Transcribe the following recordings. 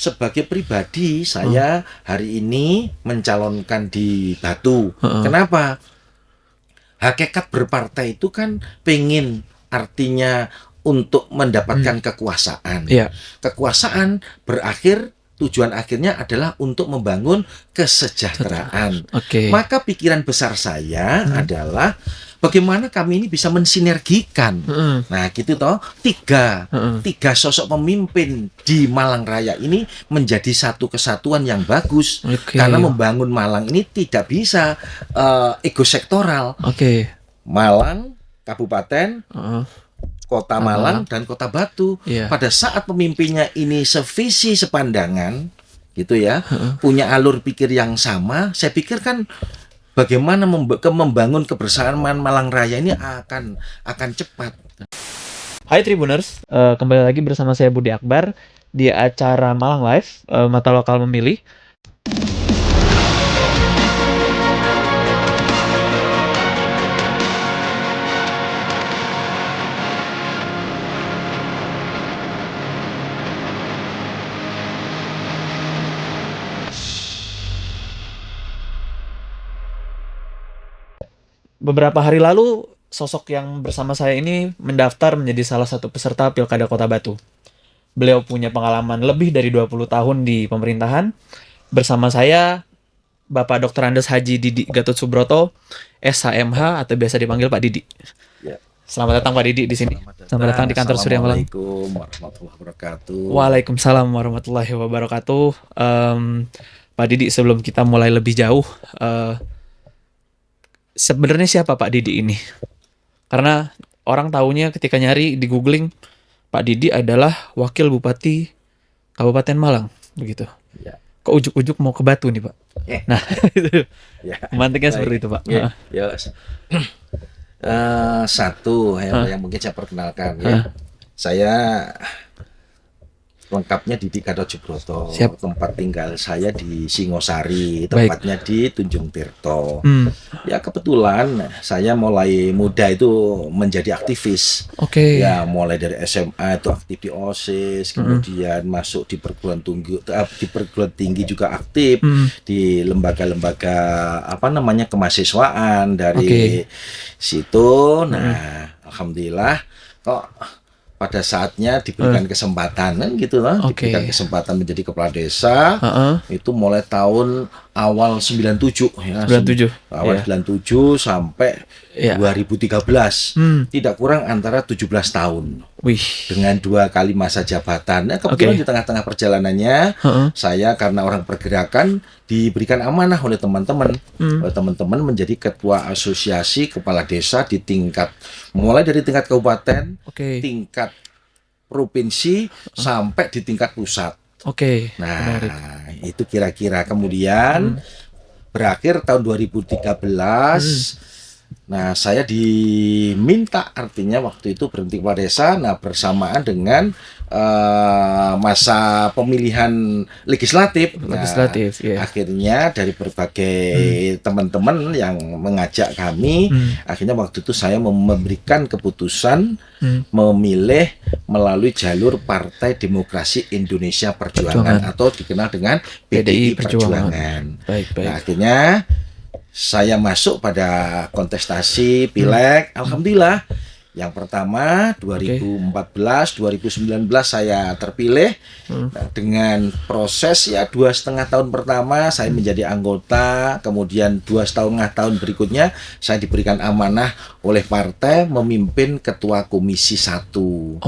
sebagai pribadi saya hari ini mencalonkan di Batu. Kenapa? Hakikat berpartai itu kan pengen, artinya untuk mendapatkan kekuasaan. Kekuasaan berakhir, tujuan akhirnya adalah untuk membangun kesejahteraan. Maka pikiran besar saya adalah bagaimana kami ini bisa mensinergikan. Nah, gitu toh, tiga sosok pemimpin di Malang Raya ini menjadi satu kesatuan yang bagus. Karena membangun Malang ini tidak bisa ego sektoral. Malang, Kabupaten, Kota Malang dan Kota Batu. Pada saat pemimpinnya ini sevisi sepandangan, gitu ya, punya alur pikir yang sama, saya pikir kan bagaimana membangun kebersamaan Malang Raya ini akan cepat. Hai Tribuners, kembali lagi bersama saya Budi Akbar di acara Malang Live, Mata Lokal Memilih. Beberapa hari lalu, sosok yang bersama saya ini mendaftar menjadi salah satu peserta Pilkada Kota Batu. Beliau punya pengalaman lebih dari 20 tahun di pemerintahan. Bersama saya, Bapak Dr. Andes Haji Didi Gatot Subroto, SHMH atau biasa dipanggil Pak Didi. Selamat datang Pak Didi di sini. Selamat datang di kantor Surya Malang. Assalamualaikum warahmatullahi wabarakatuh. Waalaikumsalam warahmatullahi wabarakatuh. Pak Didi, sebelum kita mulai lebih jauh, sebenarnya siapa Pak Didi ini? Karena orang taunya ketika nyari di googling, Pak Didi adalah Wakil Bupati Kabupaten Malang, begitu. Kok ujuk-ujuk mau ke Batu nih Pak? Nah, itu memantiknya seperti itu Pak. Satu yang mungkin saya perkenalkan ya. Saya lengkapnya Didi Gatot Subroto. Tempat tinggal saya di Singosari, tempatnya di Tunjung Tirto. Ya kebetulan saya mulai muda itu menjadi aktivis. Ya mulai dari SMA itu aktif di OSIS, kemudian masuk di perguruan tinggi juga aktif di lembaga-lembaga kemahasiswaan dari situ. Nah, alhamdulillah kok pada saatnya diberikan kesempatan kan gitu lah, diberikan kesempatan menjadi kepala desa. Itu mulai tahun awal 97 ya. 97 sampai 2013. Tidak kurang antara 17 tahun. Dengan 2 kali masa jabatan. Nah, kebetulan di tengah-tengah perjalanannya saya karena orang pergerakan diberikan amanah oleh teman-teman. Teman-teman menjadi ketua asosiasi kepala desa di mulai dari tingkat kabupaten, tingkat provinsi sampai di tingkat pusat. Nah, menarik. Itu kira-kira kemudian berakhir tahun 2013. Nah, saya diminta artinya waktu itu berhenti kepala desa. Nah, bersamaan dengan masa pemilihan legislatif. Akhirnya dari berbagai teman-teman yang mengajak kami, akhirnya waktu itu saya memberikan keputusan memilih melalui jalur Partai Demokrasi Indonesia Perjuangan atau dikenal dengan PDI Perjuangan. Nah, akhirnya saya masuk pada kontestasi Pileg. Alhamdulillah yang pertama 2014, 2019 saya terpilih. Nah, dengan proses ya 2,5 tahun pertama saya menjadi anggota, kemudian 2,5 tahun berikutnya saya diberikan amanah oleh partai memimpin ketua komisi 1.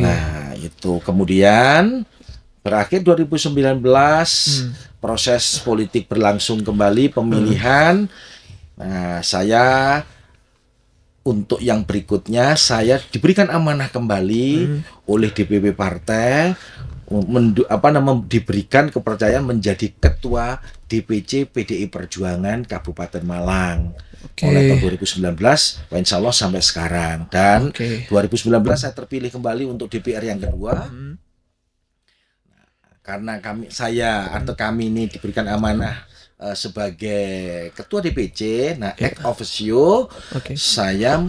Nah, itu kemudian berakhir 2019, proses politik berlangsung kembali, pemilihan. Nah, saya untuk yang berikutnya saya diberikan amanah kembali oleh DPP partai, diberikan kepercayaan menjadi ketua DPC PDI Perjuangan Kabupaten Malang. Mulai tahun 2019, insya Allah sampai sekarang. Dan 2019 saya terpilih kembali untuk DPR yang kedua. Karena kami ini diberikan amanah sebagai ketua DPC, nah ex officio saya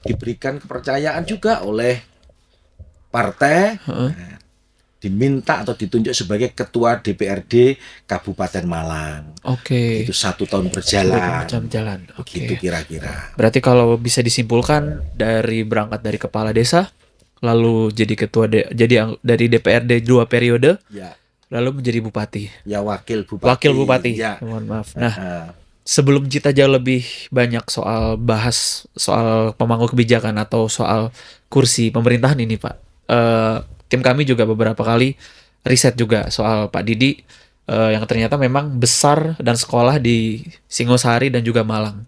diberikan kepercayaan juga oleh partai diminta atau ditunjuk sebagai ketua DPRD Kabupaten Malang. Oke. Itu 1 tahun berjalan. Jalan. Begitu Oke. kira-kira. Berarti kalau bisa disimpulkan berangkat dari kepala desa, lalu jadi dari DPRD 2 periode, Ya, lalu menjadi bupati. ya wakil bupati. Wakil bupati. Ya. Mohon maaf. Nah, sebelum kita jauh lebih banyak bahas soal pemangku kebijakan atau soal kursi pemerintahan ini, Pak, tim kami juga beberapa kali riset juga soal Pak Didi, yang ternyata memang besar dan sekolah di Singosari dan juga Malang.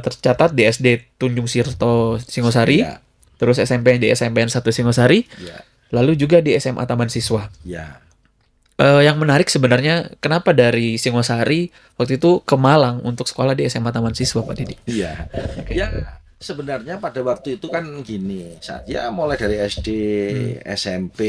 Tercatat di SD Tunjung Sirto Singosari, Ya. terus SMP di SMPN 1 Singosari, Ya. lalu juga di SMA Taman Siswa. Ya. Yang menarik sebenarnya kenapa dari Singosari waktu itu ke Malang untuk sekolah di SMA Taman Siswa, Pak Didi? Iya. Ya, sebenarnya pada waktu itu kan gini, saya mulai dari SD, SMP,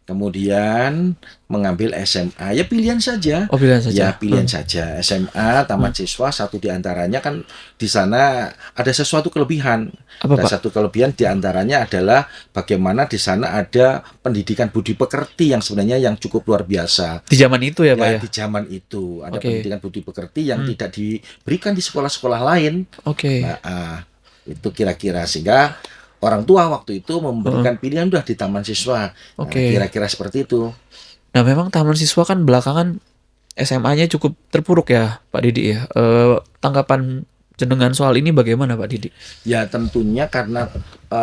kemudian mengambil SMA, ya pilihan saja. Oh, pilihan saja. Ya pilihan saja. SMA, Taman Siswa, satu diantaranya kan di sana ada sesuatu kelebihan. Apa, Ada Pak? satu kelebihan diantaranya adalah bagaimana di sana ada pendidikan budi pekerti yang sebenarnya yang cukup luar biasa. Di zaman itu ya, Pak Ya, ya? di zaman itu ada Oke. pendidikan budi pekerti yang tidak diberikan di sekolah-sekolah lain. Oke. Nah, itu kira-kira sehingga orang tua waktu itu memberikan pilihan udah di Taman Siswa. Nah, Oke. kira-kira seperti itu. Nah, memang Taman Siswa kan belakangan SMA-nya cukup terpuruk ya, Pak Didi ya. Tanggapan jenengan soal ini bagaimana, Pak Didi? Ya tentunya karena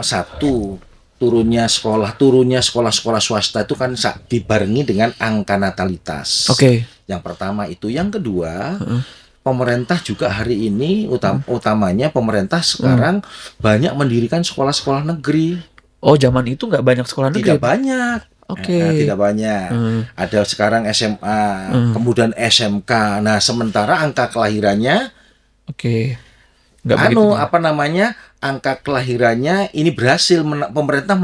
satu turunnya sekolah-sekolah swasta itu kan dibarengi dengan angka natalitas. Oke. Yang pertama itu, yang kedua, pemerintah juga hari ini utamanya pemerintah sekarang banyak mendirikan sekolah-sekolah negeri. Oh, zaman itu nggak banyak sekolah negeri. Tidak banyak. Oke. Tidak banyak. Ada sekarang SMA, kemudian SMK. Nah, sementara angka kelahirannya Oke. Nggak begitu. angka kelahirannya ini berhasil pemerintah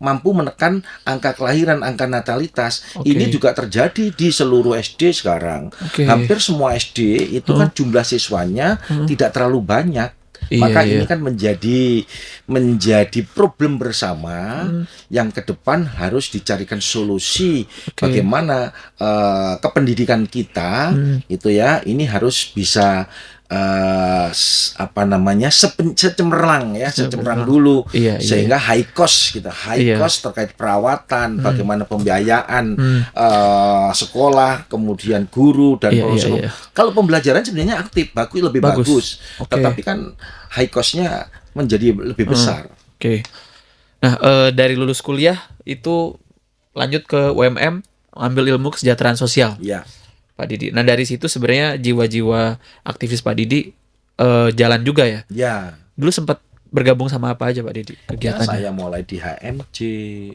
mampu menekan angka kelahiran, angka natalitas. Oke. Ini juga terjadi di seluruh SD sekarang. Oke. Hampir semua SD itu kan jumlah siswanya tidak terlalu banyak. Iya, Maka iya. ini kan menjadi problem bersama yang ke depan harus dicarikan solusi. Oke. Bagaimana kependidikan kita itu ya ini harus bisa secemerlang dulu, Iya, iya. sehingga high cost Iya. cost terkait perawatan, bagaimana pembiayaan sekolah, kemudian guru dan Iya, proses. iya, iya. Kalau pembelajaran sebenarnya aktif, lebih bagus. Oke. Tetapi kan high cost-nya menjadi lebih besar. Oke. Nah, dari lulus kuliah itu lanjut ke UMM, ambil ilmu kesejahteraan sosial, Ya, Pak Didi. Nah, dari situ sebenarnya jiwa-jiwa aktivis Pak Didi jalan juga ya. ya. Dulu sempat bergabung sama apa aja, Pak Didi, Ya, kegiatannya? saya mulai di HMJ,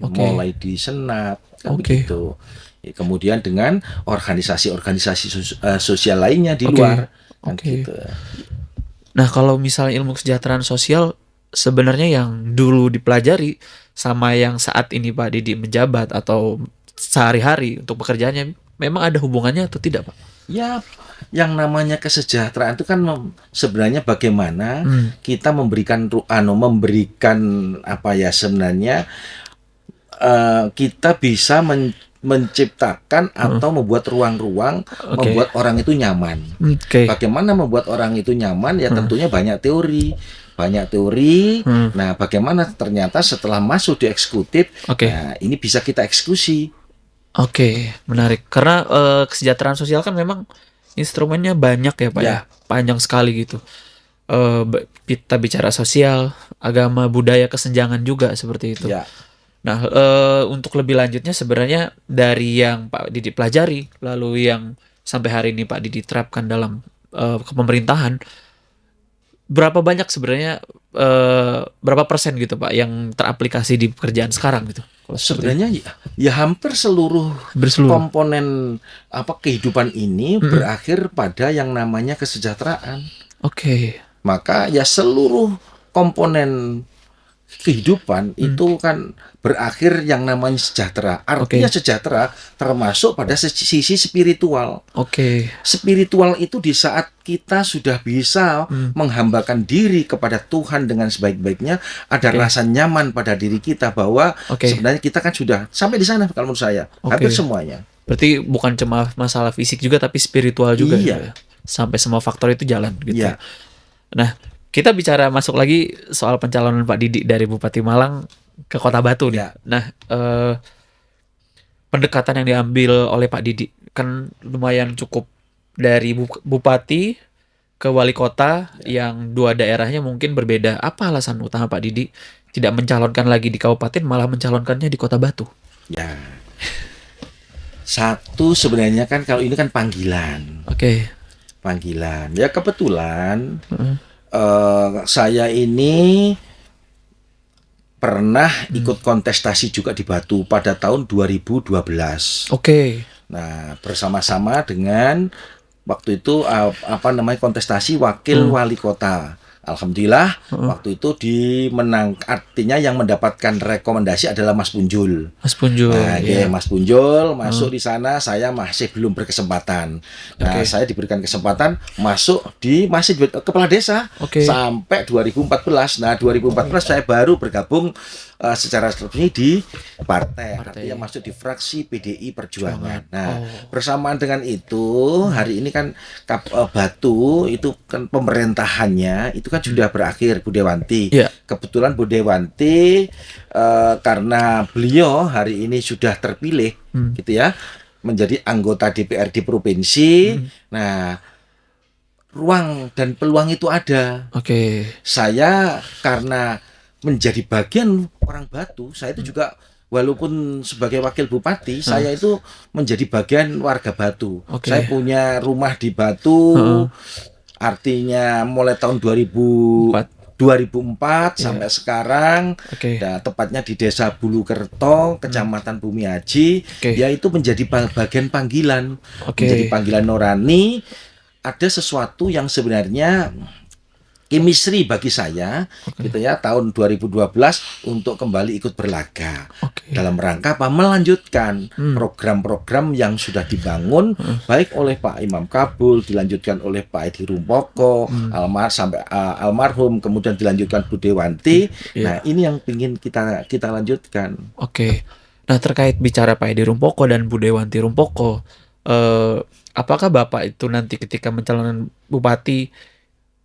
Oke. mulai di Senat, kan Oke. begitu. Kemudian dengan organisasi-organisasi sosial lainnya di Oke. luar, kan Oke. gitu. Nah, kalau misalnya ilmu kesejahteraan sosial sebenarnya yang dulu dipelajari sama yang saat ini Pak Didi menjabat atau sehari-hari untuk pekerjaannya memang ada hubungannya atau tidak, Pak? Ya, yang namanya kesejahteraan itu kan sebenarnya bagaimana kita memberikan apa ya sebenarnya kita bisa menciptakan atau membuat ruang-ruang membuat orang itu nyaman. Oke. Bagaimana membuat orang itu nyaman? Ya tentunya banyak teori. Nah, bagaimana ternyata setelah masuk di eksekutif, Oke. nah, ini bisa kita eksekusi. Oke, menarik. Karena kesejahteraan sosial kan memang instrumennya banyak ya, Pak ya. Ya. Panjang sekali gitu. Kita bicara sosial, agama, budaya, kesenjangan juga seperti itu. Ya, Nah, untuk lebih lanjutnya sebenarnya dari yang Pak Didi pelajari, lalu yang sampai hari ini Pak Didi terapkan dalam kepemerintahan, berapa banyak sebenarnya berapa persen gitu Pak yang teraplikasi di pekerjaan sekarang gitu? Kalau seperti sebenarnya ya hampir seluruh berseluruh. komponen kehidupan ini berakhir pada yang namanya kesejahteraan. Oke. Maka ya seluruh komponen kehidupan itu kan berakhir yang namanya sejahtera. Artinya sejahtera termasuk pada sisi spiritual. Spiritual itu di saat kita sudah bisa menghambakan diri kepada Tuhan dengan sebaik-baiknya, ada rasa nyaman pada diri kita bahwa sebenarnya kita kan sudah sampai di sana kalau menurut saya. Hampir semuanya. Berarti bukan cuma masalah fisik juga tapi spiritual juga. Iya. Ya? Sampai semua faktor itu jalan gitu. Iya. Nah, kita bicara masuk lagi soal pencalonan Pak Didi dari Bupati Malang ke Kota Batu nih. Ya. Nah, pendekatan yang diambil oleh Pak Didi kan lumayan cukup, dari Bupati ke Wali Kota yang dua daerahnya mungkin berbeda. Apa alasan utama Pak Didi tidak mencalonkan lagi di kabupaten, malah mencalonkannya di Kota Batu? Ya. Satu sebenarnya kan kalau ini kan panggilan. Panggilan. Ya kebetulan saya ini pernah ikut kontestasi juga di Batu pada tahun 2012. Nah, bersama-sama dengan waktu itu kontestasi wakil wali kota. Alhamdulillah waktu itu artinya yang mendapatkan rekomendasi adalah Mas Punjul. Nah, Mas Punjul masuk di sana, saya masih belum berkesempatan. Nah, saya diberikan kesempatan masuk masih kepala desa sampai 2014. Nah, 2014 saya baru bergabung secara resmi di partai, artinya masuk di fraksi PDI Perjuangan. Nah, bersamaan dengan itu, hari ini kan Batu itu kan pemerintahannya itu kan sudah berakhir, Bu Dewanti. Kebetulan Bu Dewanti karena beliau hari ini sudah terpilih gitu ya, menjadi anggota DPRD provinsi. Nah, ruang dan peluang itu ada. Saya karena menjadi bagian orang Batu, saya itu juga walaupun sebagai wakil bupati, saya itu menjadi bagian warga Batu. Saya punya rumah di Batu, artinya mulai tahun 2004 sampai sekarang, tepatnya di Desa Bulukerto, Kecamatan Bumi Haji, yaitu menjadi bagian panggilan, menjadi panggilan nurani. Ada sesuatu yang sebenarnya chemistry bagi saya gitu ya, tahun 2012 untuk kembali ikut berlaga dalam rangka melanjutkan program-program yang sudah dibangun baik oleh Pak Imam Kabul, dilanjutkan oleh Pak Edi Rumpoko, almarhum, kemudian dilanjutkan Bu Dewanti. Nah, ini yang ingin kita lanjutkan. Nah, terkait bicara Pak Edi Rumpoko dan Bu Dewanti Rumpoko, apakah Bapak itu nanti ketika mencalonkan bupati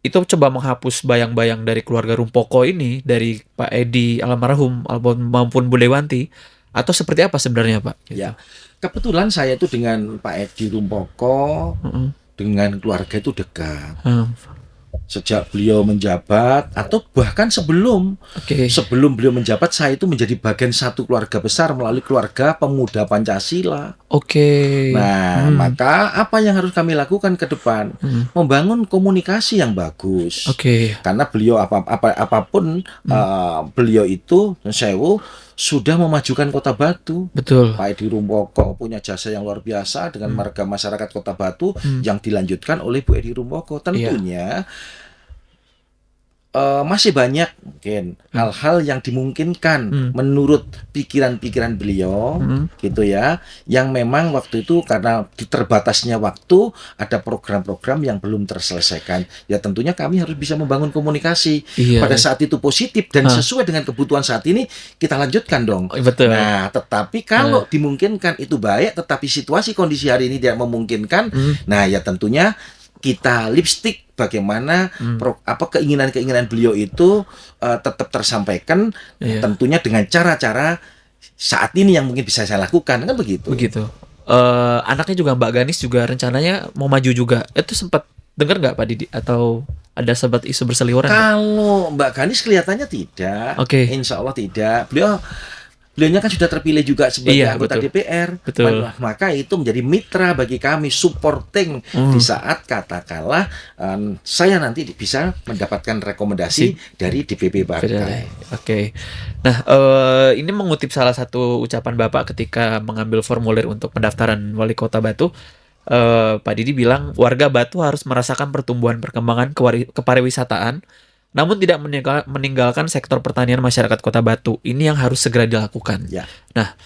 itu coba menghapus bayang-bayang dari keluarga Rumpoko ini, dari Pak Edi almarhum maupun Bu Dewanti, atau seperti apa sebenarnya, Pak? Ya, kebetulan saya itu dengan Pak Edi Rumpoko, dengan keluarga itu dekat. Sejak beliau menjabat atau bahkan sebelum beliau menjabat, saya itu menjadi bagian satu keluarga besar melalui keluarga pemuda Pancasila. Nah, maka apa yang harus kami lakukan ke depan? Membangun komunikasi yang bagus. Karena beliau apapun beliau itu sudah memajukan Kota Batu. Pak Edi Rumpoko punya jasa yang luar biasa dengan warga masyarakat Kota Batu yang dilanjutkan oleh Bu Edi Rumpoko. Tentunya masih banyak mungkin hal-hal yang dimungkinkan menurut pikiran-pikiran beliau gitu ya, yang memang waktu itu karena terbatasnya waktu ada program-program yang belum terselesaikan. Ya tentunya kami harus bisa membangun komunikasi pada saat itu positif dan sesuai dengan kebutuhan saat ini, kita lanjutkan dong. Nah, tetapi kalau dimungkinkan itu baik, tetapi situasi kondisi hari ini tidak memungkinkan, nah ya tentunya kita lipstick bagaimana keinginan-keinginan beliau itu tetap tersampaikan, tentunya dengan cara-cara saat ini yang mungkin bisa saya lakukan, kan begitu. Anaknya juga Mbak Ganis juga rencananya mau maju juga. Itu sempat dengar nggak Pak Didi, atau ada sempat isu berseliweran? Kalau Mbak Ganis kelihatannya tidak. Insya Allah tidak. Beliaunya kan sudah terpilih juga sebagai anggota DPR. Maka itu menjadi mitra bagi kami, supporting di saat katakanlah saya nanti bisa mendapatkan rekomendasi dari DPP partai. Nah, ini mengutip salah satu ucapan Bapak ketika mengambil formulir untuk pendaftaran Wali Kota Batu. Pak Didi bilang warga Batu harus merasakan pertumbuhan perkembangan kepariwisataan namun tidak meninggalkan sektor pertanian masyarakat Kota Batu. Ini yang harus segera dilakukan. Ya. Nah,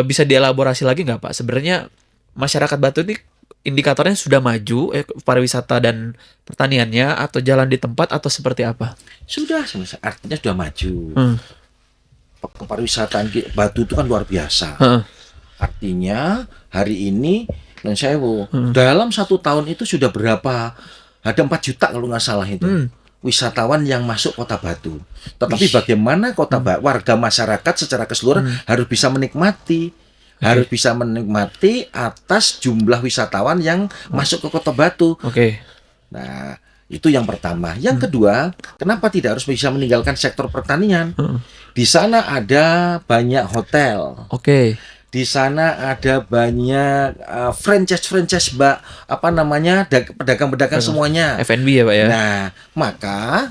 bisa dielaborasi lagi nggak Pak? Sebenarnya masyarakat Batu ini indikatornya sudah maju pariwisata dan pertaniannya, atau jalan di tempat, atau seperti apa? Sudah, artinya sudah maju. Hmm. Pariwisataan Batu itu kan luar biasa. Heeh. Artinya hari ini dalam 1 tahun itu sudah berapa? Ada 4 juta kalau nggak salah itu. Wisatawan yang masuk Kota Batu. Tetapi bagaimana warga masyarakat secara keseluruhan harus bisa menikmati, harus bisa menikmati atas jumlah wisatawan yang masuk ke Kota Batu. Nah, itu yang pertama. Yang kedua, kenapa tidak harus bisa meninggalkan sektor pertanian? Di sana ada banyak hotel. Di sana ada banyak franchise pedagang-pedagang semuanya. F&B ya Pak ya. Nah, maka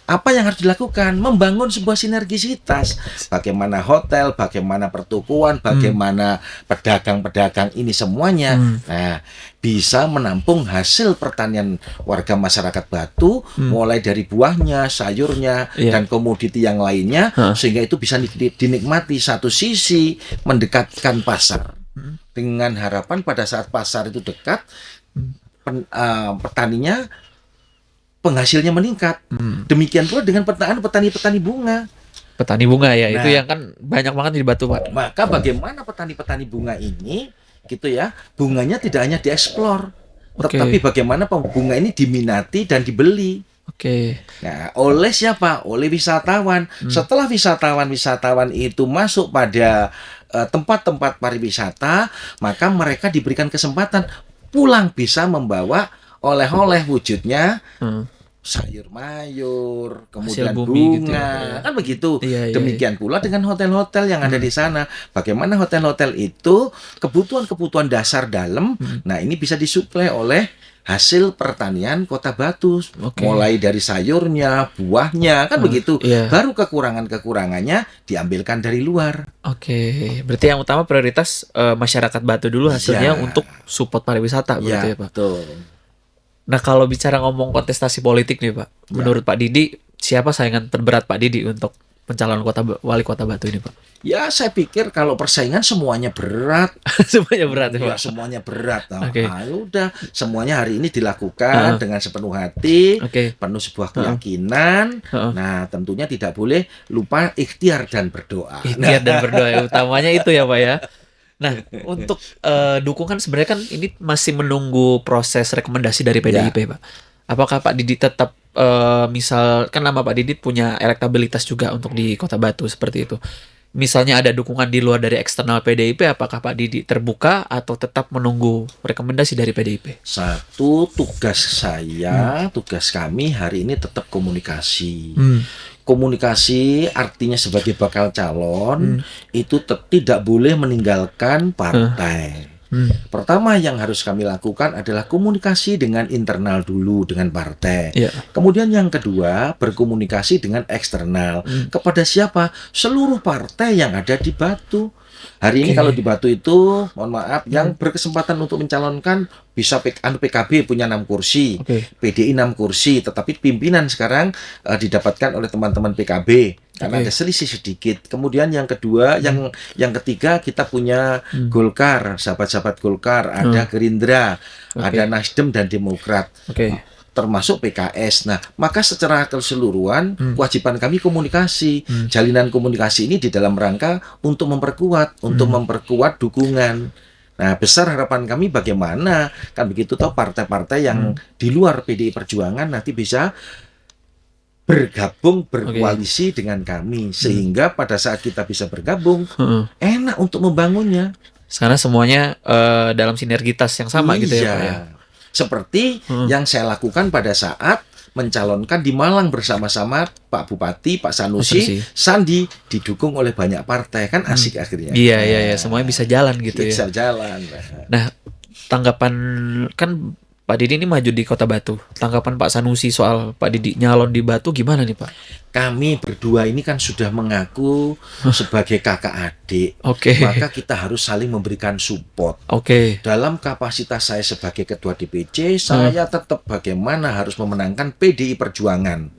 apa yang harus dilakukan? Membangun sebuah sinergisitas. Bagaimana hotel, bagaimana pertukuan, bagaimana pedagang-pedagang ini semuanya. Nah, bisa menampung hasil pertanian warga masyarakat Batu, mulai dari buahnya, sayurnya, dan komoditi yang lainnya, sehingga itu bisa dinikmati. Satu sisi mendekatkan pasar, dengan harapan pada saat pasar itu dekat, petaninya penghasilnya meningkat. Demikian pula dengan petani-petani bunga. Petani bunga ya, itu yang kan banyak banget di Batu Pak. Maka bagaimana petani-petani bunga ini, gitu ya, bunganya tidak hanya dieksplor, tetapi bagaimana bunga ini diminati dan dibeli. Nah, oleh siapa? Oleh wisatawan. Setelah wisatawan itu masuk pada tempat-tempat pariwisata, maka mereka diberikan kesempatan pulang bisa membawa oleh-oleh, wujudnya sayur mayur, kemudian bunga, gitu ya, kan begitu. Demikian pula dengan hotel-hotel yang ada di sana. Bagaimana hotel-hotel itu kebutuhan-kebutuhan dasar dalam, nah ini bisa disuplai oleh hasil pertanian Kota Batu, mulai dari sayurnya, buahnya, kan begitu. Baru kekurangannya diambilkan dari luar. Berarti yang utama prioritas masyarakat Batu dulu hasilnya untuk support pariwisata, berarti ya Pak. Betul. Nah, kalau bicara ngomong kontestasi politik nih Pak, menurut Pak Didi, siapa saingan terberat Pak Didi untuk pencalonan wali kota Batu ini Pak? Ya, saya pikir kalau persaingan semuanya berat. Semuanya berat ya Pak? Semuanya berat. Udah, semuanya hari ini dilakukan dengan sepenuh hati, penuh sebuah keyakinan. Nah, tentunya tidak boleh lupa ikhtiar dan berdoa. Ikhtiar dan berdoa, utamanya itu ya Pak ya. Nah, untuk dukungan sebenarnya kan ini masih menunggu proses rekomendasi dari PDIP, Pak. Apakah Pak Didi tetap misal kan nama Pak Didi punya elektabilitas juga untuk di Kota Batu seperti itu. Misalnya ada dukungan di luar dari eksternal PDIP, apakah Pak Didi terbuka atau tetap menunggu rekomendasi dari PDIP? Satu, tugas kami hari ini tetap komunikasi. Komunikasi artinya sebagai bakal calon itu tidak boleh meninggalkan partai. Pertama yang harus kami lakukan adalah komunikasi dengan internal dulu dengan partai. Kemudian yang kedua berkomunikasi dengan eksternal. Kepada siapa? Seluruh partai yang ada di Batu. Hari ini kalau di Batu itu, mohon maaf, yang berkesempatan untuk mencalonkan bisa PKB punya 6 kursi, PDI 6 kursi, tetapi pimpinan sekarang didapatkan oleh teman-teman PKB karena ada selisih sedikit. Kemudian yang kedua, yang ketiga kita punya Golkar, sahabat-sahabat Golkar, ada Gerindra, ada Nasdem dan Demokrat. Termasuk PKS. Nah, maka secara keseluruhan kewajiban kami komunikasi. Jalinan komunikasi ini di dalam rangka untuk memperkuat dukungan. Nah, besar harapan kami bagaimana kan begitu toh partai-partai yang di luar PDI Perjuangan nanti bisa berkoalisi dengan kami sehingga pada saat kita bisa bergabung enak untuk membangunnya. Karena semuanya dalam sinergitas yang sama gitu ya Pak ya. Seperti yang saya lakukan pada saat mencalonkan di Malang bersama-sama Pak Bupati, Pak Sanusi, Sandi didukung oleh banyak partai, kan asik akhirnya. Iya, semuanya bisa jalan gitu ya. Bisa jalan. Nah, tanggapan kan Pak Didi ini maju di Kota Batu. Tanggapan Pak Sanusi soal Pak Didi nyalon di Batu gimana nih Pak? Kami berdua ini kan sudah mengaku sebagai kakak adik, Oke. maka kita harus saling memberikan support. Oke. Dalam kapasitas saya sebagai ketua DPC, saya tetap bagaimana harus memenangkan PDI Perjuangan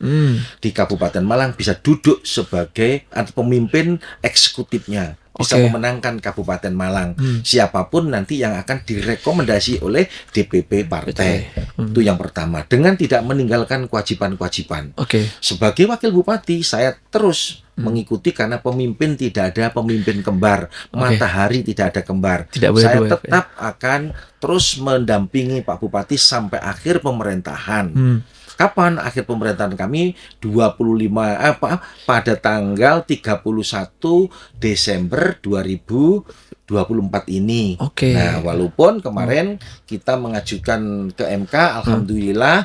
di Kabupaten Malang, bisa duduk sebagai pemimpin eksekutifnya, bisa Oke. memenangkan Kabupaten Malang. Siapapun nanti yang akan direkomendasi oleh DPP partai. Itu yang pertama. Dengan tidak meninggalkan kewajiban-kewajiban. Oke. Sebagai wakil bupati, saya terus mengikuti karena pemimpin tidak ada pemimpin kembar, matahari tidak ada kembar. Tidak boleh Saya dua, tetap akan terus mendampingi Pak Bupati sampai akhir pemerintahan. Kapan akhir pemerintahan kami? 25 pada tanggal 31 Desember 2024 ini. Oke. Nah, walaupun kemarin kita mengajukan ke MK, alhamdulillah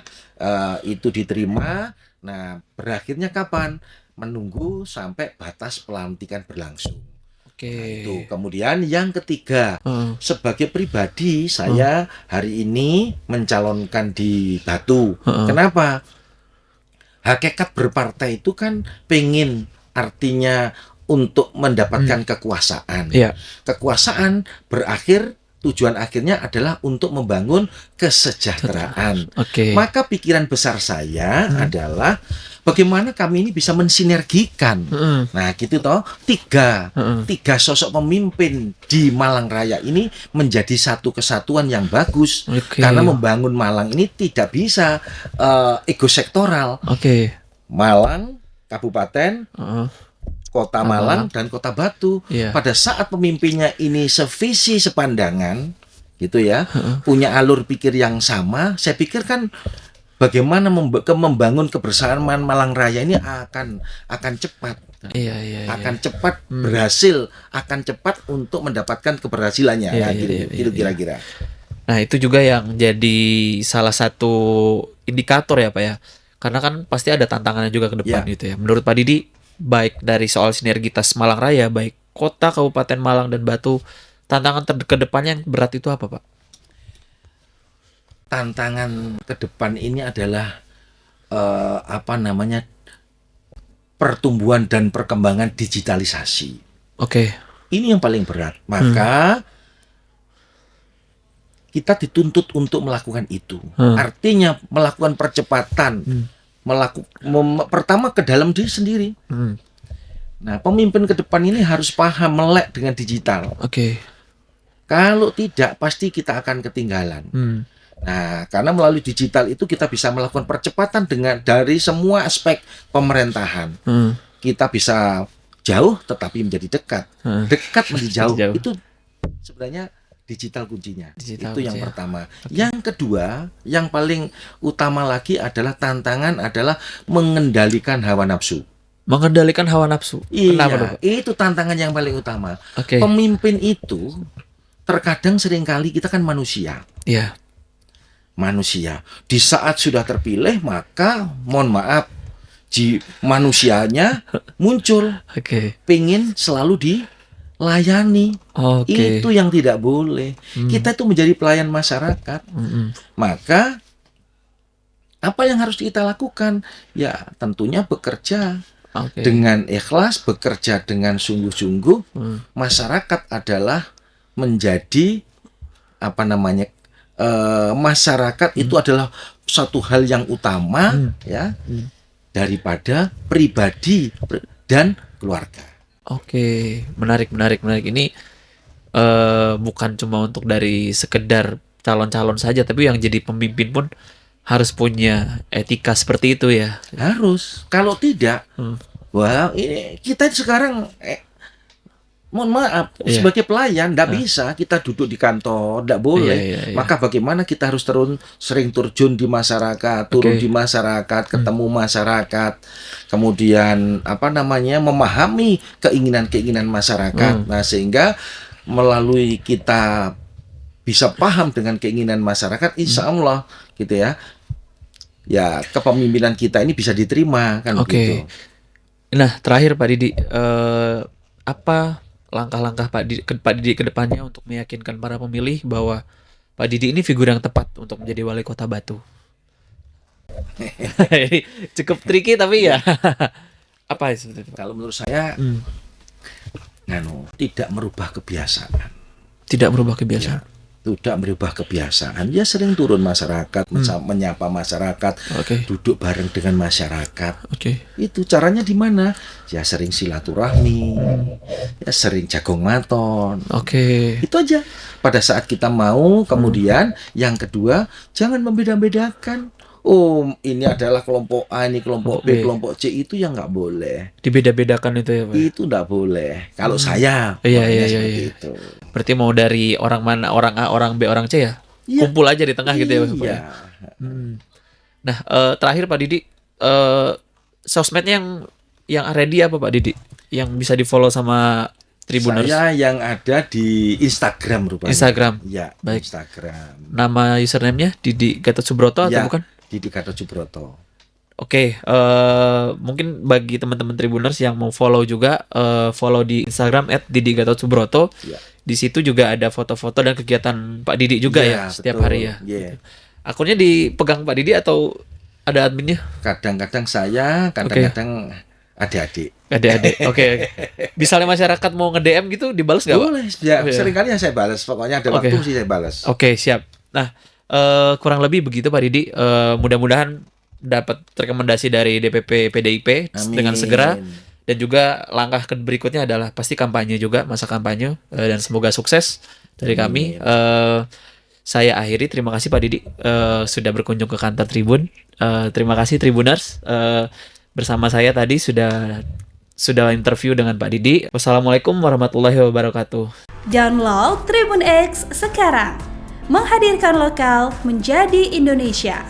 itu diterima. Nah, berakhirnya kapan? Menunggu sampai batas pelantikan berlangsung. Oke. Itu. Kemudian yang ketiga, sebagai pribadi saya hari ini mencalonkan di Batu. Kenapa? Hakikat berpartai itu kan pengen, artinya untuk mendapatkan kekuasaan. Iya. Kekuasaan berakhir, tujuan akhirnya adalah untuk membangun kesejahteraan. Oke. Maka pikiran besar saya adalah bagaimana kami ini bisa mensinergikan. Nah, gitu toh. Tiga sosok pemimpin di Malang Raya ini menjadi satu kesatuan yang bagus. Oke. Karena membangun Malang ini tidak bisa ego sektoral. Oke. Malang, Kabupaten, Kota Malang, Malang. dan Kota Batu. Iya. Pada saat pemimpinnya ini sevisi sepandangan, gitu ya, punya alur pikir yang sama, saya pikir kan bagaimana membangun kebersamaan Malang Raya ini akan cepat. Iya. Akan cepat berhasil, akan cepat untuk mendapatkan keberhasilannya. Iya, Nah, iya, gitu iya. kira-kira. Nah, itu juga yang jadi salah satu indikator ya Pak ya. Karena kan pasti ada tantangannya juga ke depan Ya. gitu ya. Menurut Pak Didi, baik dari soal sinergitas Malang Raya, baik kota, kabupaten Malang, dan Batu, tantangan ke depannya yang berat itu apa Pak? Tantangan ke depan ini adalah pertumbuhan dan perkembangan digitalisasi. Oke. Ini yang paling berat. Maka kita dituntut untuk melakukan itu. Artinya melakukan percepatan. Pertama ke dalam diri sendiri. Nah, pemimpin ke depan ini harus paham melek dengan digital. Oke. Kalau tidak, pasti kita akan ketinggalan. Nah, karena melalui digital itu kita bisa melakukan percepatan dari semua aspek pemerintahan. Kita bisa jauh tetapi menjadi dekat. Dekat menjadi jauh. Jauh. Itu sebenarnya digital kuncinya. Digital Itu yang kuncinya. pertama. Yang kedua, yang paling utama lagi adalah tantangan adalah mengendalikan hawa nafsu. Mengendalikan hawa nafsu. Kenapa tuh, Iya, Pak? itu tantangan yang paling utama. Oke. Pemimpin itu terkadang seringkali kita kan manusia. Iya. Manusia. Di saat sudah terpilih, maka mohon maaf, manusianya muncul, Oke. pengen selalu dilayani. Oke. Itu yang tidak boleh. Kita itu menjadi pelayan masyarakat. Maka apa yang harus kita lakukan? Ya, tentunya bekerja Oke. dengan ikhlas, bekerja dengan sungguh-sungguh. Masyarakat adalah menjadi masyarakat itu adalah satu hal yang utama ya daripada pribadi dan keluarga. Oke, menarik. Ini bukan cuma untuk dari sekedar calon-calon saja, tapi yang jadi pemimpin pun harus punya etika seperti itu ya. Harus. Kalau tidak, wah ini kita sekarang mohon maaf, Iya. sebagai pelayan tidak bisa kita duduk di kantor, tidak boleh. Iya. Maka bagaimana kita harus sering terjun di masyarakat, turun Oke. di masyarakat, ketemu masyarakat, kemudian memahami keinginan-keinginan masyarakat. Nah, sehingga melalui kita bisa paham dengan keinginan masyarakat, insya Allah gitu ya. Ya, kepemimpinan kita ini bisa diterima kan Oke. gitu. Nah, terakhir Pak Didi, apa langkah-langkah Pak Didi ke depannya untuk meyakinkan para pemilih bahwa Pak Didi ini figur yang tepat untuk menjadi wali kota Batu? Ini cukup tricky tapi ya. Apa seperti itu, Pak? Kalau menurut saya, tidak merubah kebiasaan. Tidak berubah kebiasaan. Tidak merubah kebiasaan. Ya sering turun masyarakat, menyapa masyarakat, duduk bareng dengan masyarakat. Itu caranya di mana? Ya sering silaturahmi, ya sering jagong maton. Itu aja. Pada saat kita mau, kemudian yang kedua, jangan membeda-bedakan. Oh, ini adalah kelompok A, ini kelompok B, kelompok C, itu yang nggak boleh. Dibeda-bedakan itu ya, Pak? Itu nggak boleh. Kalau saya, seperti itu. Berarti mau dari orang mana, orang A, orang B, orang C ya? Kumpul aja di tengah gitu ya, Pak? Iya. Nah, terakhir Pak Didi, sosmednya yang ready apa Pak Didi? Yang bisa di-follow sama Tribuners? Saya yang ada di Instagram rupanya. Instagram? Ya, baik. Instagram. Nama username-nya Didi Gatot Subroto atau bukan? Didi Gatot Subroto. Mungkin bagi teman-teman Tribuners yang mau follow juga, follow di Instagram @DidiGatotSubroto. Di situ juga ada foto-foto dan kegiatan Pak Didi juga ya setiap hari ya. Akunnya dipegang Pak Didi atau ada adminnya? Kadang-kadang saya, kadang-kadang adik-adik. Oke. Misalnya masyarakat mau nge-DM gitu dibalas nggak, Pak? Boleh. Ya, seringkali yang saya balas. Pokoknya ada waktu sih saya balas. Siap. Nah, kurang lebih begitu Pak Didi. Mudah-mudahan dapat rekomendasi dari DPP PDIP dengan segera. Dan juga langkah berikutnya adalah pasti kampanye juga, masa kampanye, dan semoga sukses dari kami. Saya akhiri, terima kasih Pak Didi sudah berkunjung ke kantor Tribun. Terima kasih Tribuners. Bersama saya tadi sudah interview dengan Pak Didi. Wassalamualaikum warahmatullahi wabarakatuh. Download Tribun X sekarang. Menghadirkan lokal menjadi Indonesia.